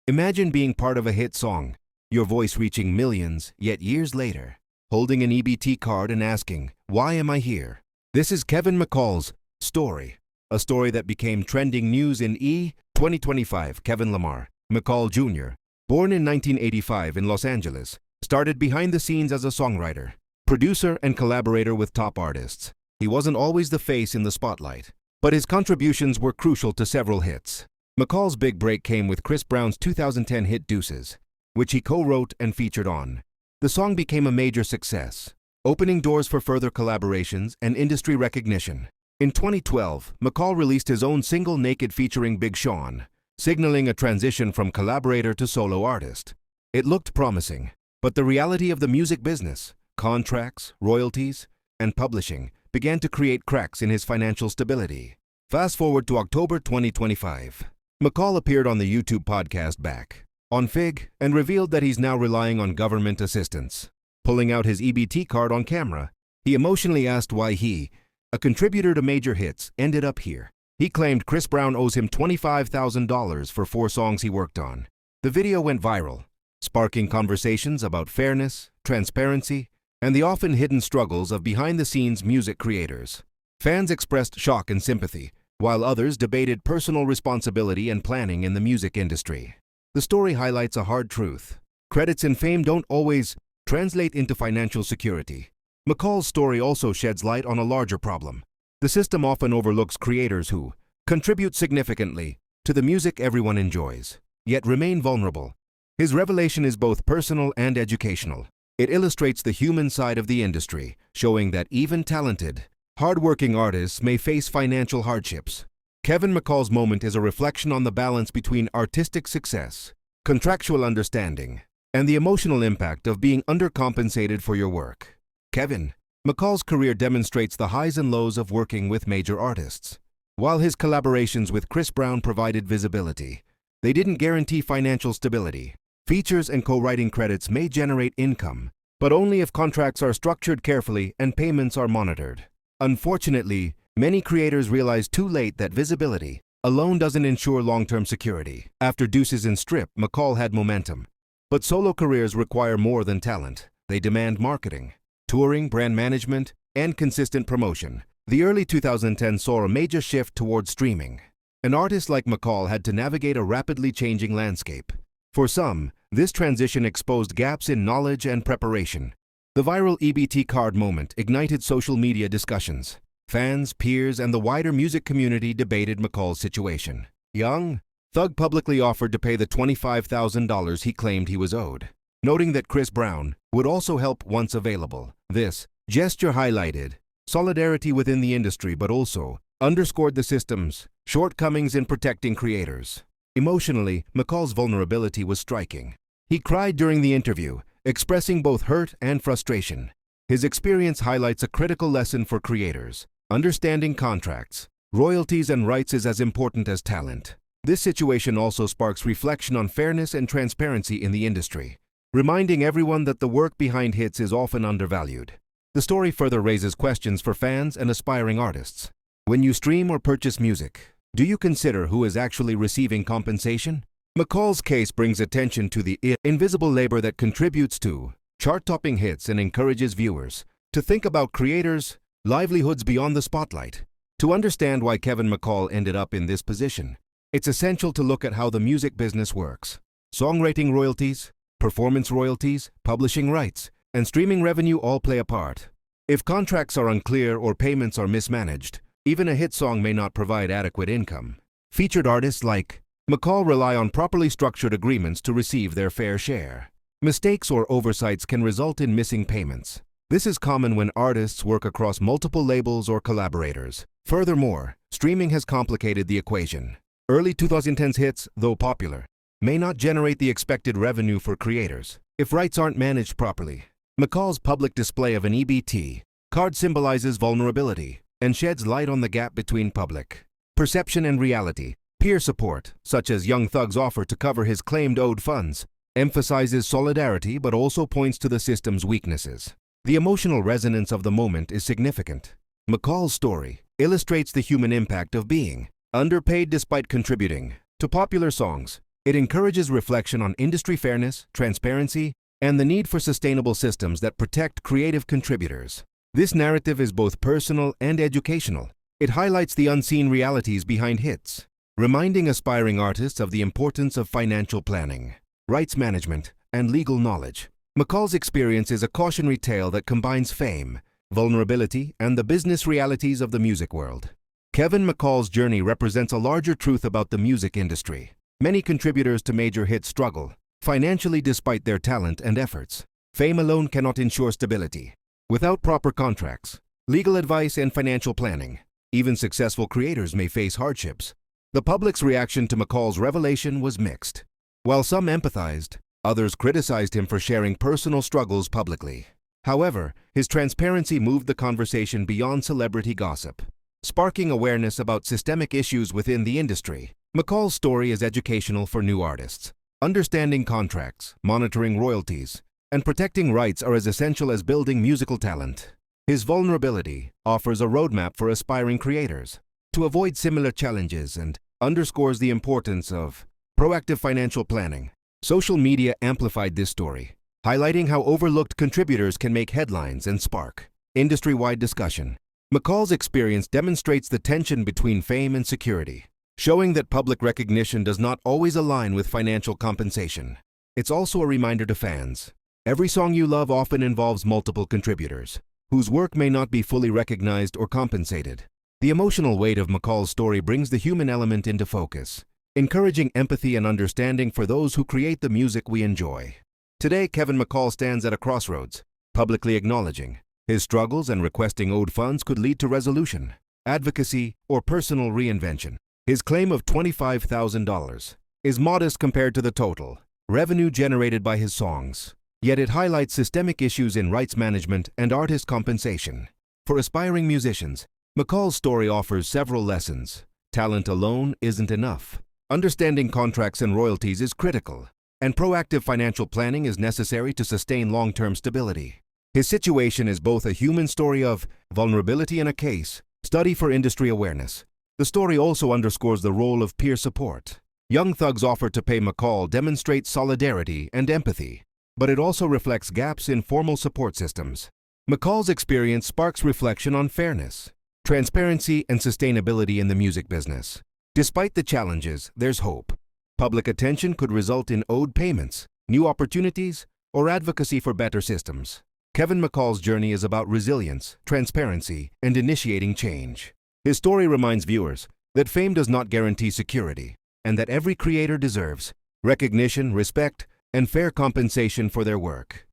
Imagine being part of a hit song, your voice reaching millions, yet years later, holding an EBT card and asking, "Why am I here?" This is Kevin McCall's story, a story that became trending news in 2025. Kevin Lamar McCall Jr., born in 1985 in Los Angeles, started behind the scenes as a songwriter, producer, and collaborator with top artists. He wasn't always the face in the spotlight, but his contributions were crucial to several hits. McCall's big break came with Chris Brown's 2010 hit Deuces, which he co-wrote and featured on. The song became a major success, opening doors for further collaborations and industry recognition. In 2012, McCall released his own single Naked featuring Big Sean, signaling a transition from collaborator to solo artist. It looked promising, but the reality of the music business, contracts, royalties, and publishing began to create cracks in his financial stability. Fast forward to October 2025. McCall appeared on the YouTube podcast Back on Fig and revealed that he's now relying on government assistance. Pulling out his EBT card on camera, he emotionally asked why he, a contributor to major hits, ended up here. He claimed Chris Brown owes him $25,000 for 4 songs he worked on. The video went viral, sparking conversations about fairness, transparency, and the often hidden struggles of behind-the-scenes music creators. Fans expressed shock and sympathy, while others debated personal responsibility and planning in the music industry. The story highlights a hard truth. Credits and fame don't always translate into financial security. McCall's story also sheds light on a larger problem. The system often overlooks creators who contribute significantly to the music everyone enjoys, yet remain vulnerable. His revelation is both personal and educational. It illustrates the human side of the industry, showing that even talented, hard-working artists may face financial hardships. Kevin McCall's moment is a reflection on the balance between artistic success, contractual understanding, and the emotional impact of being undercompensated for your work. Kevin McCall's career demonstrates the highs and lows of working with major artists. While his collaborations with Chris Brown provided visibility, they didn't guarantee financial stability. Features and co-writing credits may generate income, but only if contracts are structured carefully and payments are monitored. Unfortunately, many creators realize too late that visibility alone doesn't ensure long-term security. After Deuces and Strip, McCall had momentum. But solo careers require more than talent. They demand marketing, touring, brand management, and consistent promotion. The early 2010s saw a major shift towards streaming. An artist like McCall had to navigate a rapidly changing landscape. For some, this transition exposed gaps in knowledge and preparation. The viral EBT card moment ignited social media discussions. Fans, peers, and the wider music community debated McCall's situation. Young Thug publicly offered to pay the $25,000 he claimed he was owed, noting that Chris Brown would also help once available. This gesture highlighted solidarity within the industry but also underscored the system's shortcomings in protecting creators. Emotionally, McCall's vulnerability was striking. He cried during the interview, expressing both hurt and frustration. His experience highlights a critical lesson for creators. Understanding contracts, royalties, and rights is as important as talent. This situation also sparks reflection on fairness and transparency in the industry, reminding everyone that the work behind hits is often undervalued. The story further raises questions for fans and aspiring artists. When you stream or purchase music, do you consider who is actually receiving compensation? McCall's case brings attention to the invisible labor that contributes to chart-topping hits and encourages viewers to think about creators' livelihoods beyond the spotlight. To understand why Kevin McCall ended up in this position, it's essential to look at how the music business works. Songwriting royalties, performance royalties, publishing rights, and streaming revenue all play a part. If contracts are unclear or payments are mismanaged, even a hit song may not provide adequate income. Featured artists like McCall rely on properly structured agreements to receive their fair share. Mistakes or oversights can result in missing payments. This is common when artists work across multiple labels or collaborators. Furthermore, streaming has complicated the equation. Early 2010s hits, though popular, may not generate the expected revenue for creators if rights aren't managed properly. McCall's public display of an EBT card symbolizes vulnerability and sheds light on the gap between public perception and reality. Peer support, such as Young Thug's offer to cover his claimed owed funds, emphasizes solidarity but also points to the system's weaknesses. The emotional resonance of the moment is significant. McCall's story illustrates the human impact of being underpaid despite contributing to popular songs. It encourages reflection on industry fairness, transparency, and the need for sustainable systems that protect creative contributors. This narrative is both personal and educational. It highlights the unseen realities behind hits, reminding aspiring artists of the importance of financial planning, rights management, and legal knowledge. McCall's experience is a cautionary tale that combines fame, vulnerability, and the business realities of the music world. Kevin McCall's journey represents a larger truth about the music industry. Many contributors to major hits struggle financially despite their talent and efforts. Fame alone cannot ensure stability. Without proper contracts, legal advice, and financial planning, even successful creators may face hardships. The public's reaction to McCall's revelation was mixed. While some empathized, others criticized him for sharing personal struggles publicly. However, his transparency moved the conversation beyond celebrity gossip, sparking awareness about systemic issues within the industry. McCall's story is educational for new artists. Understanding contracts, monitoring royalties, and protecting rights are as essential as building musical talent. His vulnerability offers a roadmap for aspiring creators to avoid similar challenges and underscores the importance of proactive financial planning. Social media amplified this story, highlighting how overlooked contributors can make headlines and spark industry-wide discussion. McCall's experience demonstrates the tension between fame and security, showing that public recognition does not always align with financial compensation. It's also a reminder to fans. Every song you love often involves multiple contributors, whose work may not be fully recognized or compensated. The emotional weight of McCall's story brings the human element into focus, encouraging empathy and understanding for those who create the music we enjoy. Today, Kevin McCall stands at a crossroads, publicly acknowledging his struggles and requesting owed funds could lead to resolution, advocacy, or personal reinvention. His claim of $25,000 is modest compared to the total revenue generated by his songs, yet it highlights systemic issues in rights management and artist compensation. For aspiring musicians, McCall's story offers several lessons. Talent alone isn't enough. Understanding contracts and royalties is critical, and proactive financial planning is necessary to sustain long-term stability. His situation is both a human story of vulnerability and a case study for industry awareness. The story also underscores the role of peer support. Young Thug's offer to pay McCall demonstrates solidarity and empathy, but it also reflects gaps in formal support systems. McCall's experience sparks reflection on fairness, transparency, and sustainability in the music business. Despite the challenges, there's hope. Public attention could result in owed payments, new opportunities, or advocacy for better systems. Kevin McCall's journey is about resilience, transparency, and initiating change. His story reminds viewers that fame does not guarantee security, and that every creator deserves recognition, respect, and fair compensation for their work.